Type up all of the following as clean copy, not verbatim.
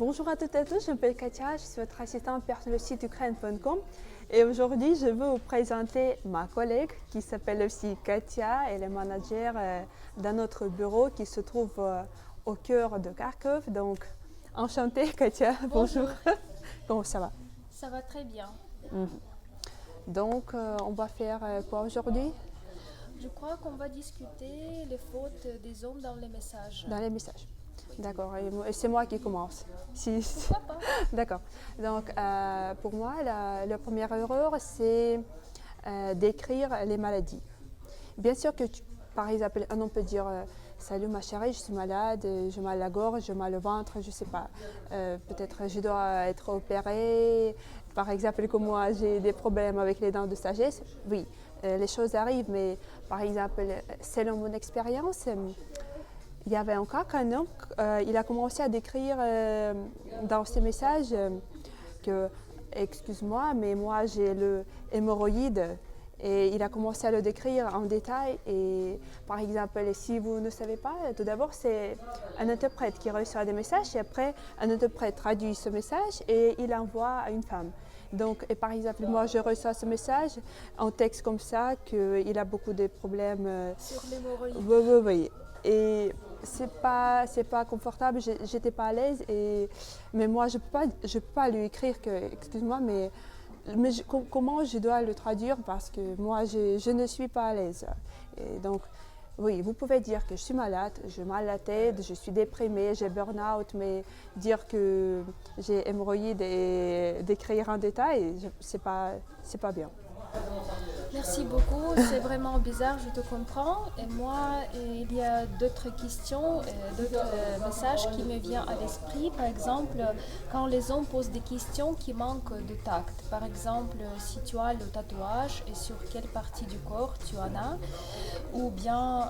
Bonjour à toutes et à tous, je m'appelle Katia, je suis votre assistante sur le site ukraine.com et aujourd'hui je veux vous présenter ma collègue qui s'appelle aussi Katia. Elle est manager dans notre bureau qui se trouve au cœur de Kharkov. Donc enchantée Katia, bonjour. Comment ça va? Ça va très bien. Donc on va faire quoi aujourd'hui? Je crois qu'on va discuter les fautes des hommes dans les messages. Dans les messages. D'accord, et c'est moi qui commence. Pourquoi pas? D'accord. Donc, pour moi, la première erreur, c'est d'écrire les maladies. Bien sûr que, par exemple, on peut dire salut ma chérie, je suis malade, j'ai mal à la gorge, j'ai mal au ventre, je ne sais pas. Peut-être je dois être opérée. Par exemple, comme moi, j'ai des problèmes avec les dents de sagesse. Oui, les choses arrivent, mais par exemple, selon mon expérience, il y avait un cas qu'un homme, il a commencé à décrire dans ses messages que, excuse-moi, mais moi j'ai le hémorroïde. Et il a commencé à le décrire en détail. Et par exemple, si vous ne savez pas, tout d'abord, c'est un interprète qui reçoit des messages et après, un interprète traduit ce message et il envoie à une femme. Donc, et par exemple, moi, je reçois ce message en texte comme ça, qu'il a beaucoup de problèmes. Sur l'hémorroïde. Oui, oui, oui. Et c'est pas confortable, j'étais pas à l'aise. Mais moi, je peux pas lui écrire que, excuse-moi, mais comment je dois le traduire parce que moi, je ne suis pas à l'aise. Et donc, oui, vous pouvez dire que je suis malade, j'ai mal à la tête, je suis déprimée, j'ai burn-out, mais dire que j'ai hémorroïde et décrire en détail, c'est pas bien. Merci beaucoup, c'est vraiment bizarre, je te comprends. Et moi, il y a d'autres questions, d'autres messages qui me viennent à l'esprit. Par exemple, quand les hommes posent des questions qui manquent de tact. Par exemple, si tu as le tatouage et sur quelle partie du corps tu en as. Ou bien,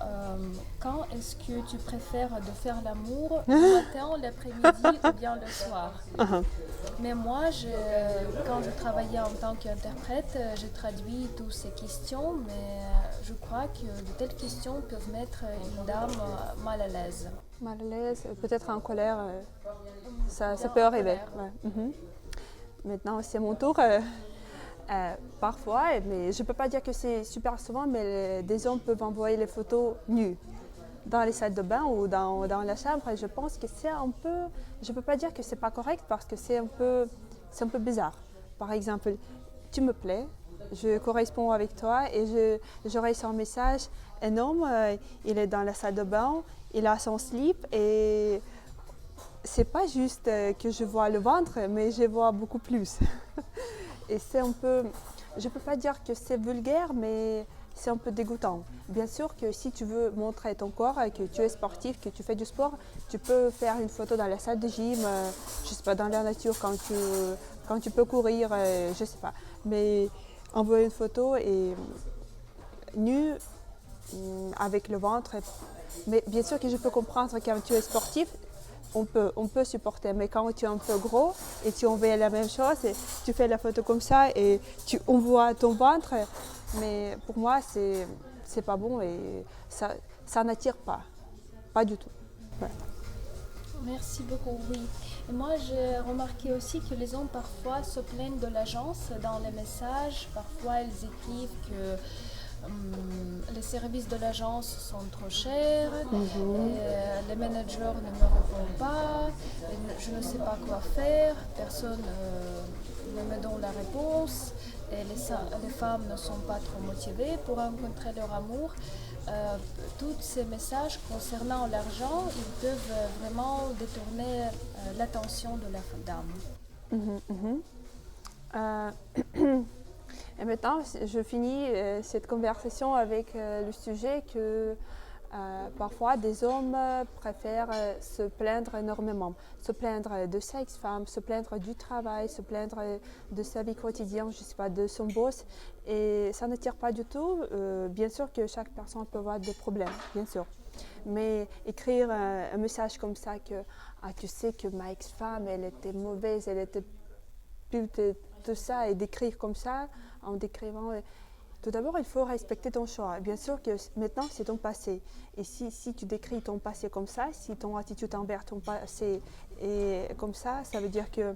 quand est-ce que tu préfères de faire l'amour, le matin, l'après-midi ou bien le soir. Mais moi, quand je travaillais en tant qu'interprète, j'ai traduit toutes ces questions, mais je crois que de telles questions peuvent mettre une dame mal à l'aise. Mal à l'aise, peut-être en colère, ça Bien peut en arriver. colère. Ouais. Maintenant, c'est mon tour. Parfois, mais je ne peux pas dire que c'est super souvent, mais des hommes peuvent envoyer les photos nues dans les salles de bain ou dans la chambre. Et je pense que c'est un peu, je ne peux pas dire que c'est pas correct parce que c'est un peu bizarre. Par exemple, tu me plais, je corresponds avec toi et je reçois un message. Un homme, il est dans la salle de bain, il a son slip et c'est pas juste que je vois le ventre, mais je vois beaucoup plus. Et c'est un peu, je ne peux pas dire que c'est vulgaire, mais c'est un peu dégoûtant. Bien sûr que si tu veux montrer ton corps, que tu es sportif, que tu fais du sport, tu peux faire une photo dans la salle de gym, je sais pas, dans la nature, quand tu peux courir, je sais pas. Mais envoyer une photo et nue avec le ventre. Mais bien sûr que je peux comprendre quand tu es sportif, on peut supporter. Mais quand tu es un peu gros et tu envoies la même chose, et tu fais la photo comme ça et tu envoies ton ventre, mais pour moi, c'est pas bon et ça n'attire pas du tout. Ouais. Merci beaucoup, oui. Et moi, j'ai remarqué aussi que les hommes parfois se plaignent de l'agence dans les messages. Parfois, ils écrivent que les services de l'agence sont trop chers, et, les managers ne me répondent pas, je ne sais pas quoi faire, personne ne me donne la réponse, et les femmes ne sont pas trop motivées pour rencontrer leur amour. Tous ces messages concernant l'argent, ils peuvent vraiment détourner l'attention de la dame. Et maintenant, je finis cette conversation avec le sujet que parfois des hommes préfèrent se plaindre énormément, se plaindre de sa ex-femme, se plaindre du travail, se plaindre de sa vie quotidienne, je sais pas, de son boss. Et ça ne tire pas du tout. Bien sûr que chaque personne peut avoir des problèmes, bien sûr. Mais écrire un message comme ça que tu sais que ma ex-femme, elle était mauvaise, elle était tout ça et d'écrire comme ça en décrivant Tout d'abord, il faut respecter ton choix. Bien sûr que maintenant, c'est ton passé. Et si tu décris ton passé comme ça, si ton attitude envers ton passé est comme ça veut dire que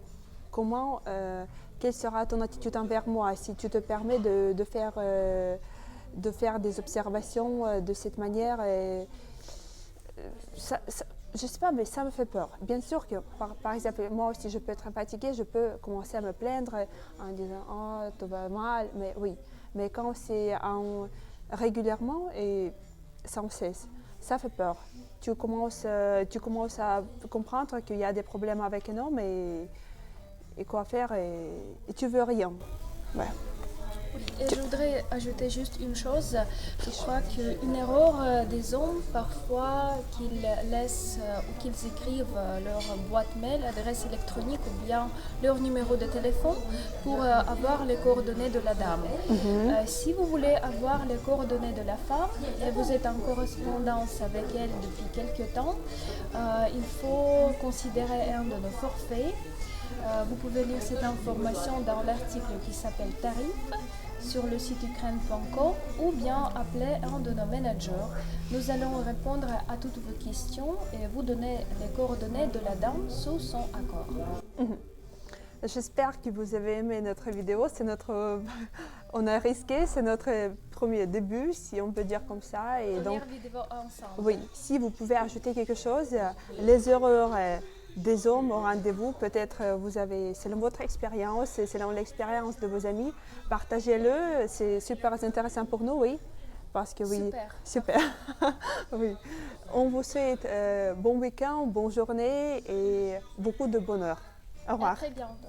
quelle sera ton attitude envers moi si tu te permets de faire des observations de cette manière. Je ne sais pas, mais ça me fait peur. Bien sûr que, par exemple, moi aussi, je peux être fatiguée, je peux commencer à me plaindre en disant « Oh, tout va mal », mais oui. Mais quand c'est régulièrement et sans cesse, ça fait peur. Tu commences à comprendre qu'il y a des problèmes avec un homme et quoi faire et tu veux rien. Ouais. Et je voudrais ajouter juste une chose. Je crois qu'une erreur des hommes, parfois, qu'ils laissent ou qu'ils écrivent leur boîte mail, adresse électronique ou bien leur numéro de téléphone pour avoir les coordonnées de la dame. Si vous voulez avoir les coordonnées de la femme et vous êtes en correspondance avec elle depuis quelque temps, il faut considérer un de nos forfaits. Vous pouvez lire cette information dans l'article qui s'appelle Tarif sur le site ukraine.com ou bien appeler un de nos managers. Nous allons répondre à toutes vos questions et vous donner les coordonnées de la dame sous son accord. J'espère que vous avez aimé notre vidéo. On a risqué, c'est notre premier début, si on peut dire comme ça. Et Première vidéo ensemble. Oui, si vous pouvez ajouter quelque chose, les erreurs des hommes au rendez-vous, peut-être c'est votre expérience, c'est selon l'expérience de vos amis, partagez-le, c'est super intéressant pour nous, oui. Parce que oui, super. Oui. On vous souhaite bon week-end, bonne journée et beaucoup de bonheur. Au revoir. À très bientôt.